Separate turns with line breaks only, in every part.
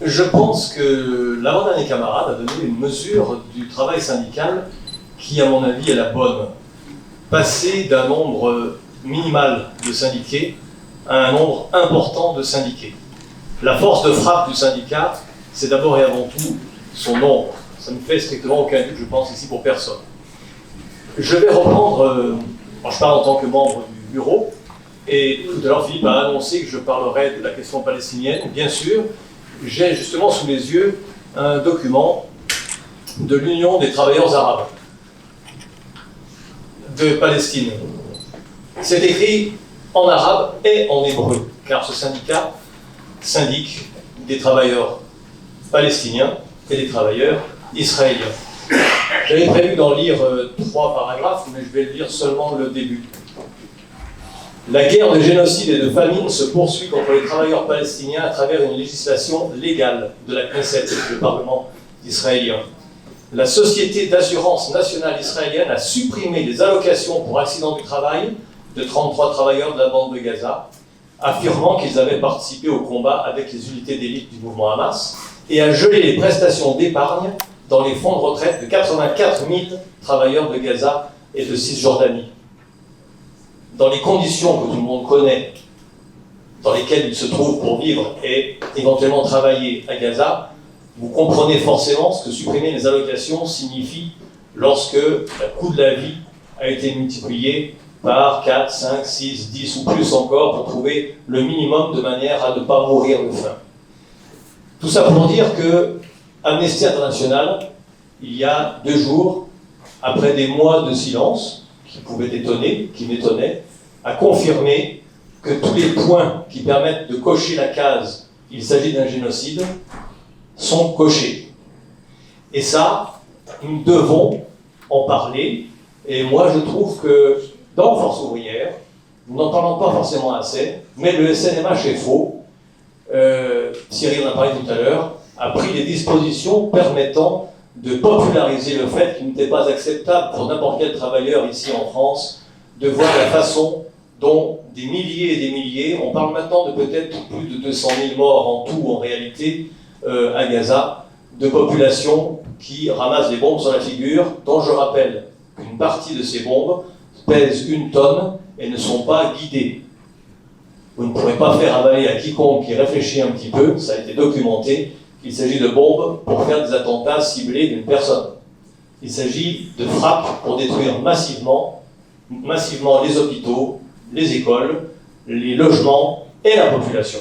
Je pense que l'avant-dernier camarade a donné une mesure du travail syndical qui, à mon avis, est la bonne. Passer d'un nombre minimal de syndiqués à un nombre important de syndiqués. La force de frappe du syndicat, c'est d'abord et avant tout son nombre. Ça ne fait strictement aucun doute, je pense, ici pour personne. Je vais reprendre, je parle en tant que membre du bureau, et tout à l'heure Philippe a annoncé que je parlerai de la question palestinienne. Bien sûr, j'ai justement sous les yeux un document de l'Union des travailleurs arabes de Palestine. C'est écrit en arabe et en hébreu, car ce syndicat syndique des travailleurs palestiniens et des travailleurs israéliens. J'avais prévu d'en lire 3 paragraphes, mais je vais lire seulement le début. La guerre de génocide et de famine se poursuit contre les travailleurs palestiniens à travers une législation légale de la Knesset, le Parlement israélien. La Société d'assurance nationale israélienne a supprimé les allocations pour accident du travail de 33 travailleurs de la bande de Gaza, affirmant qu'ils avaient participé au combat avec les unités d'élite du mouvement Hamas, et a gelé les prestations d'épargne dans les fonds de retraite de 84 000 travailleurs de Gaza et de Cisjordanie. Dans les conditions que tout le monde connaît, dans lesquelles ils se trouvent pour vivre et éventuellement travailler à Gaza, vous comprenez forcément ce que supprimer les allocations signifie lorsque le coût de la vie a été multiplié par 4, 5, 6, 10 ou plus encore pour trouver le minimum de manière à ne pas mourir de faim. Tout ça pour dire que Amnesty International, il y a 2 jours, après des mois de silence, qui pouvaient étonner, qui m'étonnaient, a confirmé que tous les points qui permettent de cocher la case « il s'agit d'un génocide » sont cochés. Et ça, nous devons en parler. Et moi, je trouve que dans Force ouvrière, nous n'en parlons pas forcément assez, mais le SNMH est faux. Cyril en a parlé tout à l'heure, a pris des dispositions permettant de populariser le fait qu'il n'était pas acceptable pour n'importe quel travailleur ici en France de voir la façon dont des milliers et des milliers, on parle maintenant de peut-être plus de 200 000 morts en tout en réalité à Gaza, de populations qui ramassent des bombes sur la figure, dont je rappelle qu'une partie de ces bombes pèsent 1 tonne et ne sont pas guidées. Vous ne pourrez pas faire avaler à quiconque qui réfléchit un petit peu, ça a été documenté, qu'il s'agit de bombes pour faire des attentats ciblés d'une personne. Il s'agit de frappes pour détruire massivement les hôpitaux, les écoles, les logements et la population.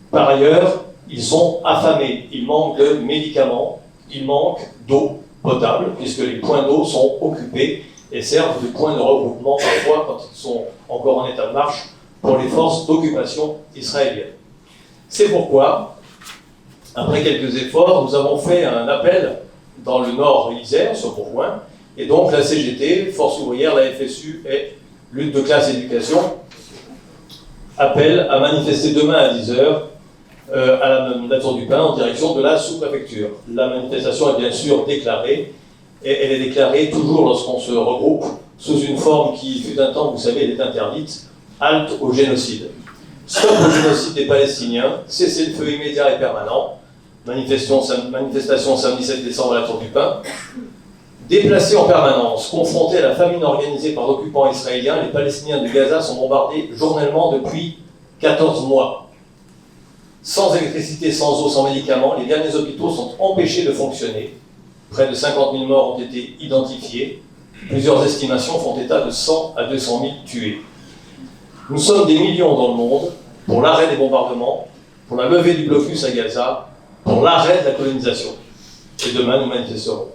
Par ailleurs, ils sont affamés, ils manquent de médicaments, ils manquent d'eau potable, puisque les points d'eau sont occupés et servent de points de regroupement parfois quand ils sont encore en état de marche pour les forces d'occupation israéliennes. C'est pourquoi, après quelques efforts, nous avons fait un appel dans le nord Isère, sur Bourgoin, et donc la CGT, Force ouvrière, la FSU et Lutte de classe éducation appellent à manifester demain à 10h à la Tour du Pin en direction de la sous-préfecture. La manifestation est bien sûr déclarée, et elle est déclarée toujours lorsqu'on se regroupe sous une forme qui fut un temps, vous savez, elle est interdite, halte au génocide. Stop au génocide des Palestiniens, cessez-le-feu immédiat et permanent, manifestation samedi 7 décembre à la Tour du Pin. Déplacés en permanence, confrontés à la famine organisée par l'occupant israélien, les Palestiniens de Gaza sont bombardés journellement depuis 14 mois. Sans électricité, sans eau, sans médicaments, les derniers hôpitaux sont empêchés de fonctionner. Près de 50 000 morts ont été identifiés. Plusieurs estimations font état de 100 à 200 000 tués. Nous sommes des millions dans le monde pour l'arrêt des bombardements, pour la levée du blocus à Gaza, pour l'arrêt de la colonisation. Et demain, nous manifesterons.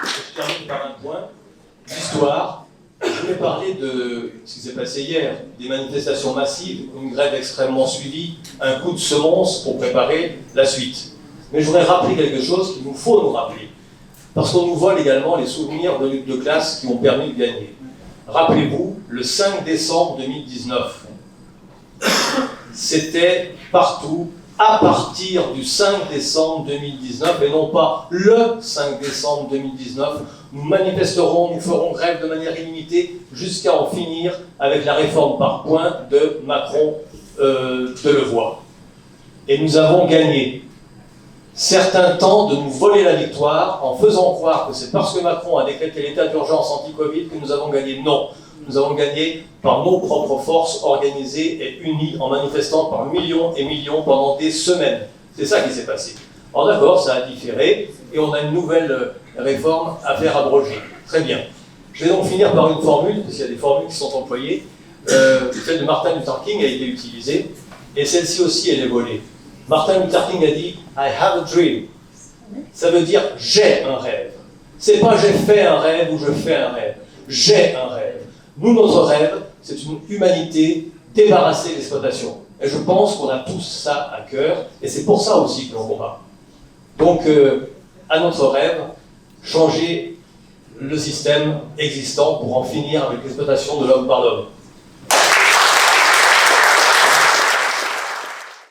Je termine par un point d'histoire. Je voulais parler de ce qui s'est passé hier, des manifestations massives, une grève extrêmement suivie, un coup de semonce pour préparer la suite. Mais je voudrais rappeler quelque chose qu'il nous faut nous rappeler, parce qu'on nous vole également les souvenirs de lutte de classe qui ont permis de gagner. Rappelez-vous, le 5 décembre 2019, c'était partout, à partir du 5 décembre 2019, et non pas le 5 décembre 2019, nous manifesterons, nous ferons grève de manière illimitée jusqu'à en finir avec la réforme par points de Macron Delevoye. Et nous avons gagné. Certains tentent de nous voler la victoire en faisant croire que c'est parce que Macron a décrété l'état d'urgence anti-Covid que nous avons gagné. Non, nous avons gagné par nos propres forces organisées et unies en manifestant par millions et millions pendant des semaines. C'est ça qui s'est passé. Alors d'accord, ça a différé et on a une nouvelle réforme à faire abroger. Très bien. Je vais donc finir par une formule, parce qu'il y a des formules qui sont employées. Celle de Martin Luther King a été utilisée et celle-ci aussi elle est volée. Martin Luther King a dit « I have a dream ». Ça veut dire « j'ai un rêve ». C'est pas « j'ai fait un rêve » ou « je fais un rêve ». J'ai un rêve. Nous, notre rêve, c'est une humanité débarrassée de l'exploitation. Et je pense qu'on a tous ça à cœur, et c'est pour ça aussi que l'on combat. Donc, à notre rêve, changer le système existant pour en finir avec l'exploitation de l'homme par l'homme.